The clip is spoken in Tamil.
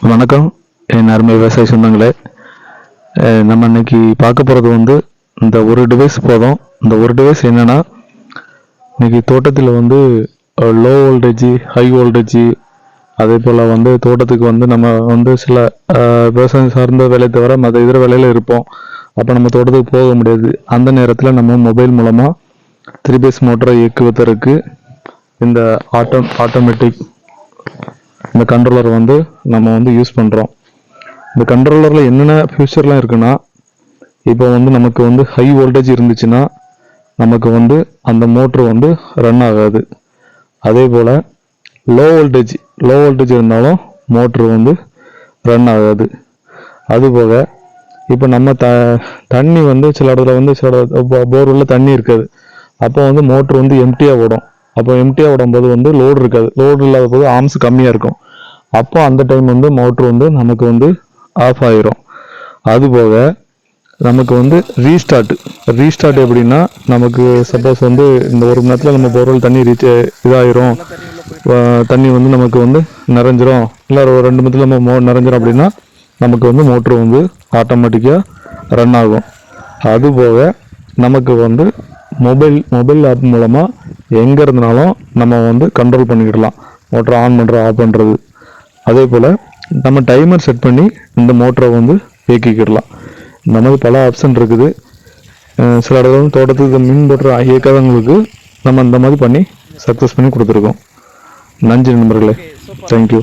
வணக்கம் என் அருமை விவசாய சொந்தங்களே. நம்ம இன்னைக்கு பார்க்க போகிறது வந்து இந்த ஒரு டிவைஸ் போதும். இந்த ஒரு டிவைஸ் என்னென்னா, இன்னைக்கு தோட்டத்தில் வந்து லோ வோல்டேஜ், ஹை வோல்டேஜ், அதே போல் வந்து தோட்டத்துக்கு வந்து நம்ம வந்து சில விவசாயம் சார்ந்த வேலை தவிர மற்ற இதர வேலையில் இருப்போம். அப்போ நம்ம தோட்டத்துக்கு போக முடியாது. அந்த நேரத்தில் நம்ம மொபைல் மூலமாக 3 பேஸ் மோட்டரை இயக்குவதற்கு இந்த ஆட்டோமேட்டிக் இந்த கண்ட்ரோலர் வந்து நம்ம வந்து யூஸ் பண்ணுறோம். இந்த கண்ட்ரோலரில் என்னென்ன ஃபியூச்சர்லாம் இருக்குன்னா, இப்போ வந்து நமக்கு வந்து ஹை வோல்டேஜ் இருந்துச்சுன்னா நமக்கு வந்து அந்த மோட்ரு வந்து ரன் ஆகாது. அதே போல் லோ வோல்டேஜ் இருந்தாலும் மோட்ரு வந்து ரன் ஆகாது. அதுபோக இப்போ நம்ம தண்ணி வந்து சில இடத்துல வந்து போர்வெல்லில் தண்ணி இருக்காது. அப்போ வந்து மோட்ரு வந்து எம்டியாக ஓடும். அப்போ எம்டியாக ஓடும்போது வந்து லோடு இருக்காது. லோடு இல்லாத போது ஆர்ம்ஸ் கம்மியாக இருக்கும். அப்போ அந்த டைம் வந்து மோட்ரு வந்து நமக்கு வந்து ஆஃப் ஆயிரும். அதுபோக நமக்கு வந்து ரீஸ்டார்ட் எப்படின்னா, நமக்கு சப்போஸ் வந்து இந்த 1 மணி நேரத்தில் நம்ம போர்வெல் தண்ணி இதாயிரும், தண்ணி வந்து நமக்கு வந்து நிறைஞ்சிரும், இல்லை ஒரு 2 மணி நேரத்தில் நம்ம நிறைஞ்சிரும் அப்படின்னா நமக்கு வந்து மோட்ரு வந்து ஆட்டோமேட்டிக்காக ரன் ஆகும். அதுபோக நமக்கு வந்து மொபைல் ஆப் மூலமாக எங்கே இருந்தாலும் நம்ம வந்து கண்ட்ரோல் பண்ணிக்கிடலாம். மோட்டரை ஆன் பண்ணுறது, ஆஃப் பண்ணுறது. அதே போல் நம்ம டைமர் செட் பண்ணி இந்த மோட்டரை வந்து இயக்கிக்கிடலாம். இந்த மாதிரி பல ஆப்ஷன் இருக்குது. சில இடத்துல தோட்டத்துக்கு மின் மோட்டர் இயக்காதவங்களுக்கு நம்ம இந்த மாதிரி பண்ணி சக்ஸஸ் பண்ணி கொடுத்துருக்கோம். நன்றி நண்பர்களே. தேங்க்யூ.